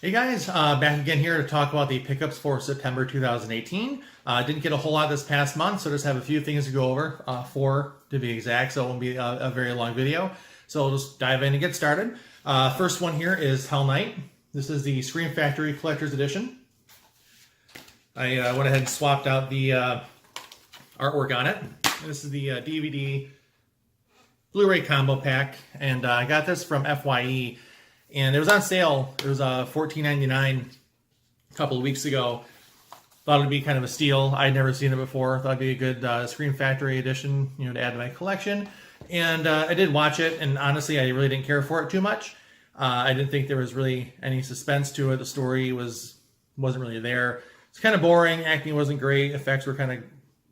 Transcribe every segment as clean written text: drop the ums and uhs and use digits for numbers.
Hey guys, back again here to talk about the pickups for September 2018. Didn't get a whole lot this past month, so just have a few things to go over, four to be exact, so it won't be a very long video. So we'll just dive in and get started. First one here is Hell Night. This is the Scream Factory Collector's Edition. I went ahead and swapped out the artwork on it. This is the DVD Blu Ray combo pack, and I got this from FYE. And it was on sale. It was $14.99 a couple of weeks ago. Thought it would be kind of a steal. I'd never seen it before. Thought it'd be a good Scream Factory edition, to add to my collection. And I did watch it, and honestly, I really didn't care for it too much. I didn't think there was really any suspense to it. The story wasn't really there. It's kind of boring. Acting wasn't great. Effects were kind of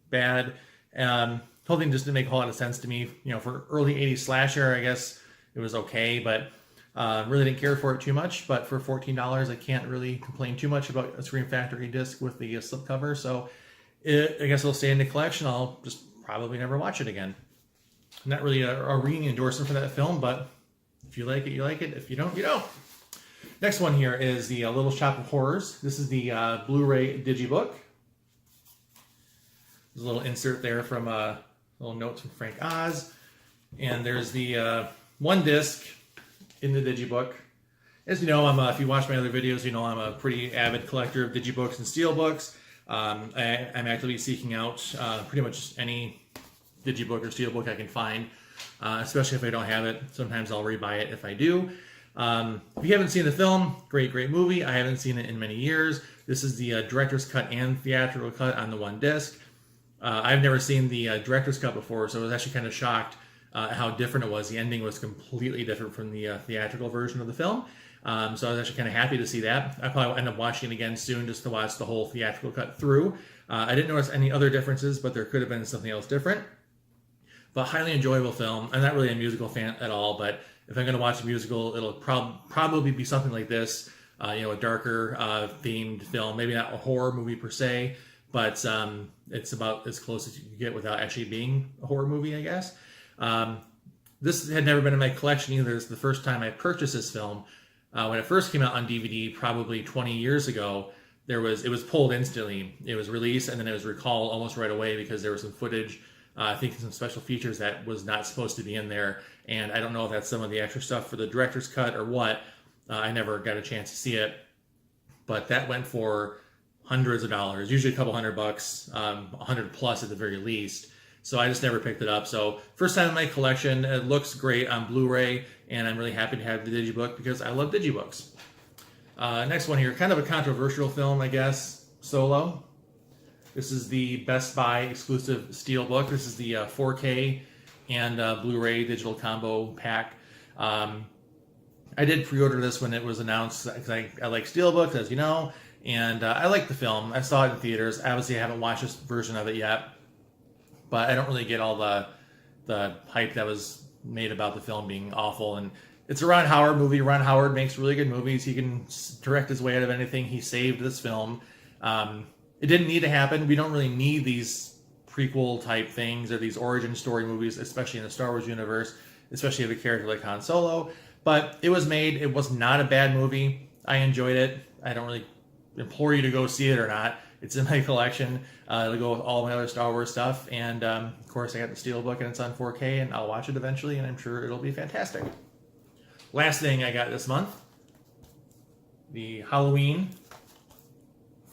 bad. Whole thing just didn't make a whole lot of sense to me. For early '80s slasher, I guess it was okay, but. Really didn't care for it too much, but for $14, I can't really complain too much about a Scream Factory disc with the slipcover. So I guess it'll stay in the collection. I'll just probably never watch it again. Not really a ringing endorsement for that film, but if you like it, you like it. If you don't, you don't. Next one here is the Little Shop of Horrors. This is the Blu Ray Digibook. There's a little insert there from little notes from Frank Oz. And there's the one disc in the Digibook. As you know, if you watch my other videos, I'm a pretty avid collector of Digibooks and Steelbooks. I'm actively seeking out pretty much any Digibook or Steelbook I can find, especially if I don't have it. Sometimes I'll rebuy it if I do. If you haven't seen the film, great movie. I haven't seen it in many years. This is the director's cut and theatrical cut on the one disc. I've never seen the director's cut before, so I was actually kind of shocked how different it was. The ending was completely different from the theatrical version of the film. So I was actually kind of happy to see that. I probably will end up watching it again soon just to watch the whole theatrical cut through. I didn't notice any other differences, but there could have been something else different. But highly enjoyable film. I'm not really a musical fan at all, but if I'm going to watch a musical, it'll probably be something like this. A darker themed film. Maybe not a horror movie per se, but it's about as close as you can get without actually being a horror movie, I guess. This had never been in my collection either. It's the first time I purchased this film. When it first came out on DVD, probably 20 years ago, it was pulled instantly. It was released and then it was recalled almost right away because there was some footage, I think some special features that was not supposed to be in there. And I don't know if that's some of the extra stuff for the director's cut or what. I never got a chance to see it, but that went for hundreds of dollars, usually a couple $100, 100 plus at the very least. So I just never picked it up. So first time in my collection. It looks great on Blu-ray, and I'm really happy to have the Digibook because I love Digibooks. Next one here, kind of a controversial film, I guess, Solo. This is the Best Buy exclusive Steelbook. This is the 4K and Blu-ray digital combo pack. I did pre-order this when it was announced because I like Steelbooks, as you know, and I like the film. I saw it in theaters. Obviously, I haven't watched this version of it yet. But I don't really get all the hype that was made about the film being awful. And it's a Ron Howard movie. Ron Howard makes really good movies. He can direct his way out of anything. He saved this film. It didn't need to happen. We don't really need these prequel type things or these origin story movies, especially in the Star Wars universe, especially of a character like Han Solo. But it was made. It was not a bad movie. I enjoyed it. I don't really implore you to go see it or not. It's in my collection. It'll go with all my other Star Wars stuff. And, of course, I got the Steelbook, and it's on 4K, and I'll watch it eventually, and I'm sure it'll be fantastic. Last thing I got this month, the Halloween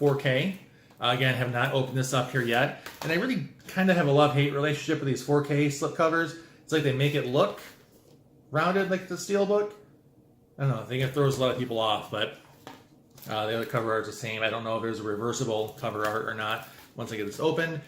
4K. Again, have not opened this up here yet. And I really kind of have a love-hate relationship with these 4K slipcovers. It's like they make it look rounded like the Steelbook. I don't know. I think it throws a lot of people off, but... the other cover art is the same. I don't know if there's a reversible cover art or not once I get this open.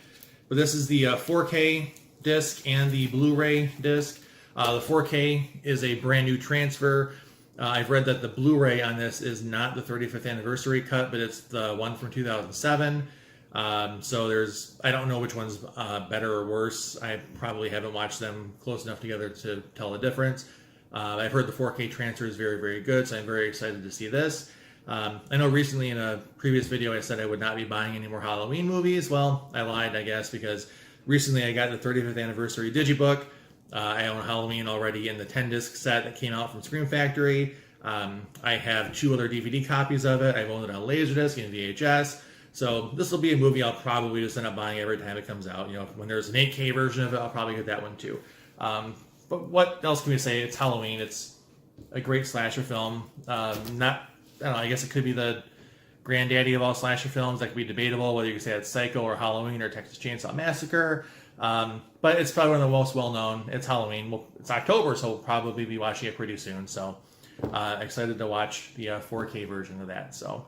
But this is the 4K disc and the Blu-ray disc. The 4K is a brand new transfer. I've read that the Blu-ray on this is not the 35th anniversary cut, but it's the one from 2007. So I don't know which one's better or worse. I probably haven't watched them close enough together to tell the difference. I've heard the 4K transfer is very, very good, so I'm very excited to see this. I know recently in a previous video I said I would not be buying any more Halloween movies. Well, I lied, I guess, because recently I got the 35th anniversary Digibook. I own Halloween already in the 10-disc set that came out from Scream Factory. I have 2 other DVD copies of it. I've owned it on Laserdisc and VHS. So this will be a movie I'll probably just end up buying every time it comes out. You know, when there's an 8K version of it, I'll probably get that one too. But what else can we say? It's Halloween. It's a great slasher film. I don't know, I guess it could be the granddaddy of all slasher films. That could be debatable whether you can say it's Psycho or Halloween or Texas Chainsaw Massacre. But it's probably one of the most well-known. It's Halloween. Well, it's October, so we'll probably be watching it pretty soon. So excited to watch the 4K version of that. So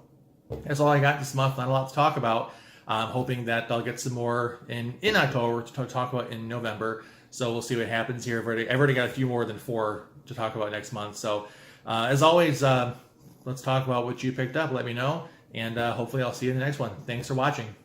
that's all I got this month. Not a lot to talk about. I'm hoping that I'll get some more in October to talk about in November. So we'll see what happens here. I've already got a few more than 4 to talk about next month. So as always, let's talk about what you picked up. Let me know. And hopefully I'll see you in the next one. Thanks for watching.